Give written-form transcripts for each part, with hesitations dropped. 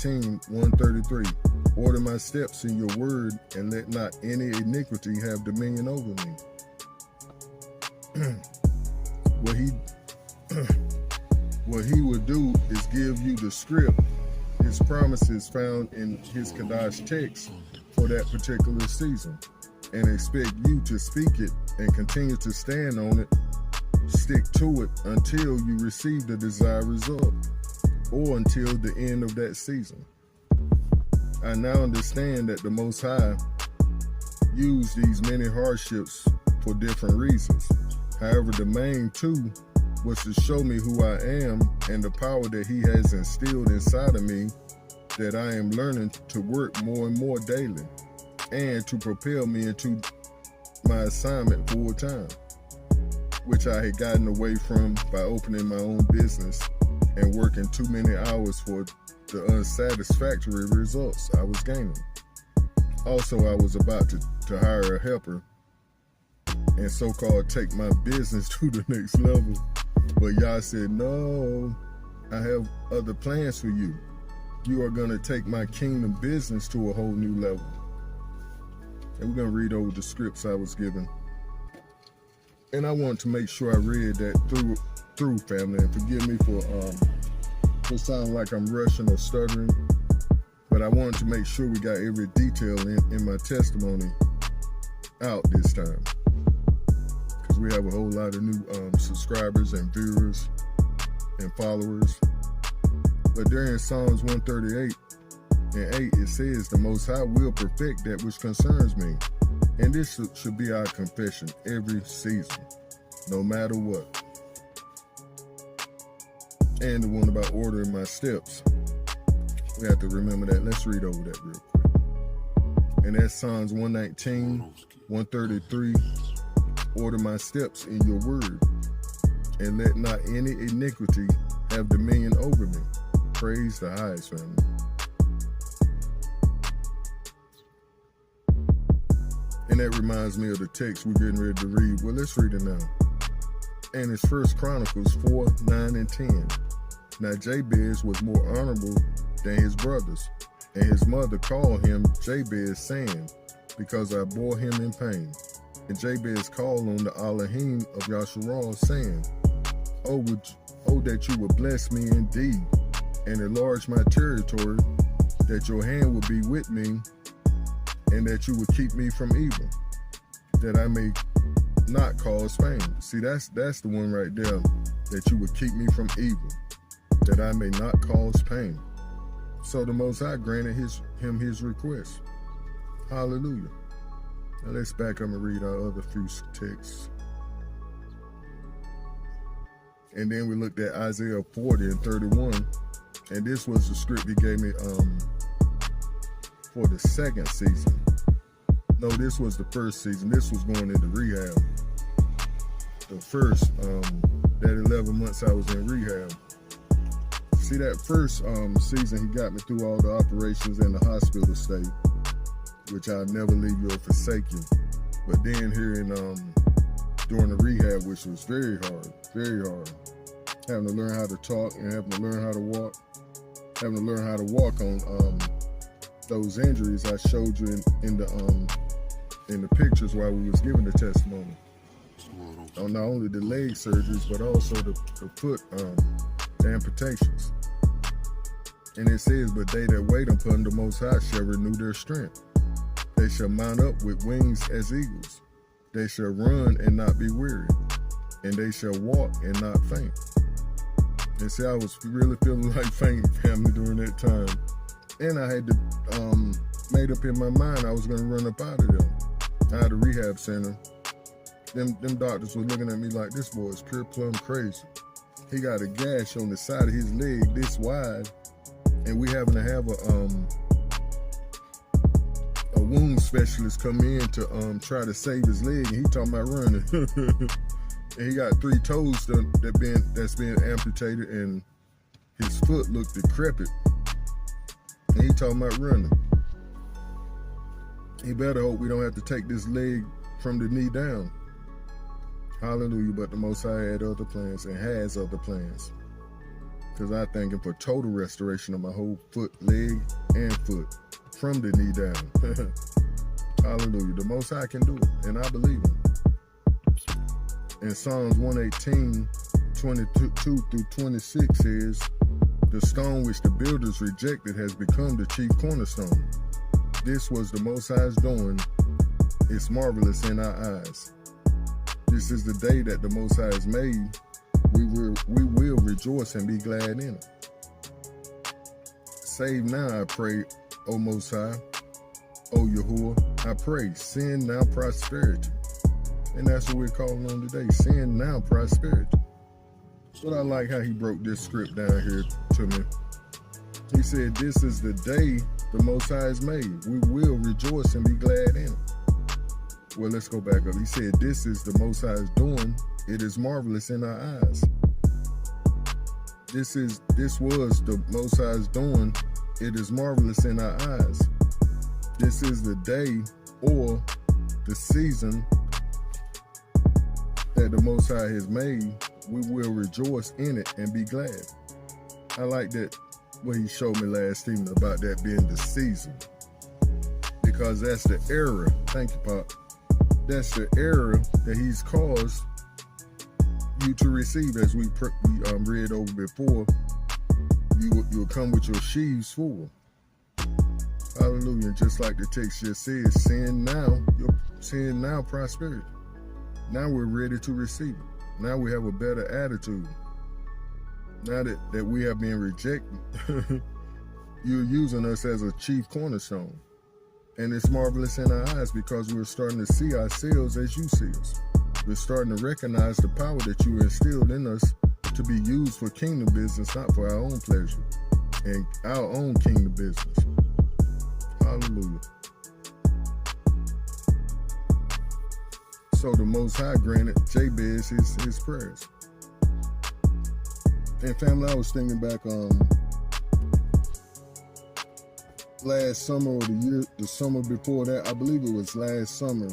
19, 133. Order my steps in your word, and let not any iniquity have dominion over me. What he would do is give you the script, his promises found in his Kadash text for that particular season, and expect you to speak it and continue to stand on it, stick to it until you receive the desired result, or until the end of that season. I now understand that the Most High used these many hardships for different reasons. However, the main two was to show me who I am and the power that he has instilled inside of me, that I am learning to work more and more daily, and to propel me into my assignment full time, which I had gotten away from by opening my own business and working too many hours for the unsatisfactory results I was gaining. Also, I was about to hire a helper and so-called take my business to the next level. But Yah said, no, I have other plans for you. You are going to take my kingdom business to a whole new level. And we're going to read over the scripts I was given. And I want to make sure I read that through family. And forgive me for sounding like I'm rushing or stuttering. But I wanted to make sure we got every detail in my testimony out this time. Because we have a whole lot of new subscribers and viewers and followers. But during Psalms 138 and 8, it says, the Most High will perfect that which concerns me. And this should be our confession every season, no matter what. And the one about ordering my steps. We have to remember that. Let's read over that real quick. And that's Psalms 119, 133. Order my steps in your word, and let not any iniquity have dominion over me. Praise the highest, family. And that reminds me of the text we're getting ready to read. Well, let's read it now. And it's 1 Chronicles 4, 9, and 10. Now Jabez was more honorable than his brothers, and his mother called him Jabez, saying, because I bore him in pain. And Jabez called on the Elohim of Yasharal, saying, Oh, that you would bless me indeed, and enlarge my territory, that your hand would be with me, and that you would keep me from evil, that I may not cause pain. See, that's the one right there, that you would keep me from evil, that I may not cause pain. So the Most High granted him his request. Hallelujah. Now let's back up and read our other few texts. And then we looked at Isaiah 40 and 31. And this was the script he gave me for the second season. No, this was the first season. This was going into rehab. The first, that 11 months I was in rehab. See, that first season, he got me through all the operations in the hospital stay, which I'll never leave you or forsake you. But then here during the rehab, which was very hard, having to learn how to talk and having to learn how to walk, having to learn how to walk on those injuries I showed you in the pictures while we was giving the testimony. On not only the leg surgeries, but also the foot amputations. And it says, but they that wait upon the Most High shall renew their strength. They shall mount up with wings as eagles. They shall run and not be weary, and they shall walk and not faint. And see, I was really feeling like fainting, family, during that time. And I had to made up in my mind I was going to run up out of there, out of the rehab center. Them doctors were looking at me like, this boy is pure plumb crazy. He got a gash on the side of his leg this wide, and we having to have a wound specialist come in to try to save his leg, and he talking about running. And he got 3 toes that's being amputated, and his foot looked decrepit. And he talking about running. He better hope we don't have to take this leg from the knee down. Hallelujah. But the Most High had other plans and has other plans. because I thank him for total restoration of my whole foot, leg, and foot from the knee down. Hallelujah. The Most High can do it, and I believe him. In Psalms 118, 22 through 26 says, the stone which the builders rejected has become the chief cornerstone. This was the Most High's doing. It's marvelous in our eyes. This is the day that the Most High has made. We will rejoice and be glad in it. Save now, I pray, O Most High, O Yahuwah, I pray, send now prosperity. And that's what we're calling on today, send now prosperity. But I like how he broke this script down here to me. He said, this is the day the Most High has made. We will rejoice and be glad in it. Well, let's go back up. He said, this is the Most High's doing. It is marvelous in our eyes. This was the Most High's doing. It is marvelous in our eyes. This is the day or the season that the Most High has made. We will rejoice in it and be glad. I like that what he showed me last evening about that being the season, because that's the era. Thank you, Pop. That's the era that he's caused you to receive, as we read over before. You'll come with your sheaves full. Hallelujah. Just like the text just says, send now prosperity. Now we're ready to receive it. Now we have a better attitude. Now that we have been rejected, you're using us as a chief cornerstone. And it's marvelous in our eyes because we're starting to see ourselves as you see us. We're starting to recognize the power that you instilled in us to be used for kingdom business, not for our own pleasure and our own kingdom business. Hallelujah. So the Most High granted Jabez his prayers. And family, I was thinking back last summer or the summer before that. I believe it was last summer.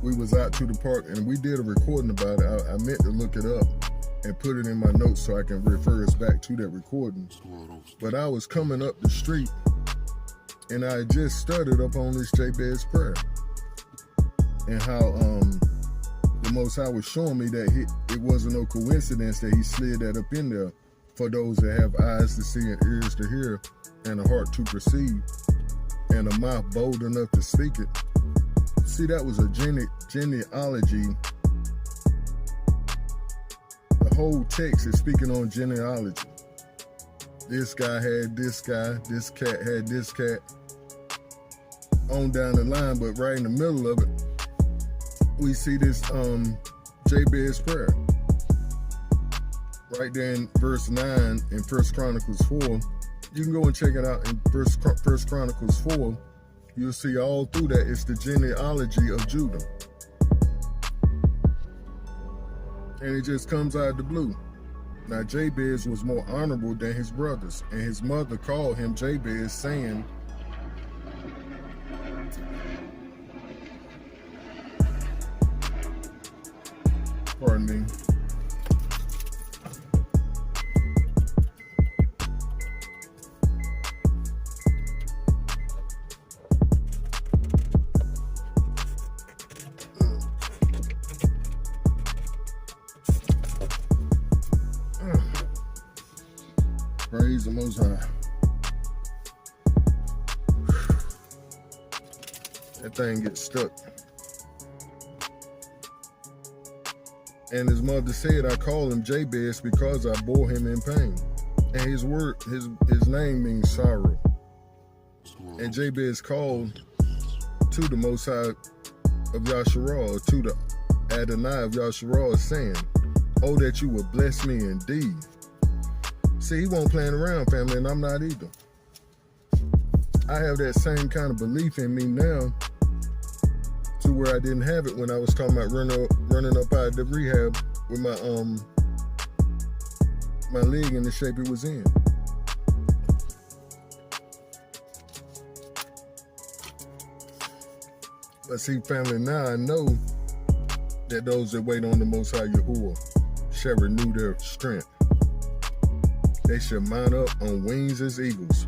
We was out to the park and we did a recording about it. I meant to look it up and put it in my notes so I can refer us back to that recording. But I was coming up the street and I just started up on this Jabez prayer and how the Most High was showing me that it wasn't no coincidence that he slid that up in there for those that have eyes to see and ears to hear and a heart to perceive and a mouth bold enough to speak it. See, that was a genealogy. The whole text is speaking on genealogy. This guy had this guy, this cat had this cat, on down the line, but right in the middle of it, we see this Jabez prayer. Right there in verse 9 in 1 Chronicles 4. You can go and check it out in 1 Chronicles 4. You'll see all through that it's the genealogy of Judah. And it just comes out of the blue. Now Jabez was more honorable than his brothers, and his mother called him Jabez, saying, pardon me. Praise the Most High. That thing gets stuck. And his mother said, I call him Jabez because I bore him in pain. And his name means sorrow. And Jabez called to the Most High of Yasharal, to the Adonai of Yasharal, saying, oh, that you would bless me indeed. See, he won't playing around, family, and I'm not either. I have that same kind of belief in me now to where I didn't have it when I was talking about running up out of the rehab with my leg in the shape it was in. But see, family, now I know that those that wait on the Most High Yahuwah shall renew their strength. They should mount up on wings as eagles.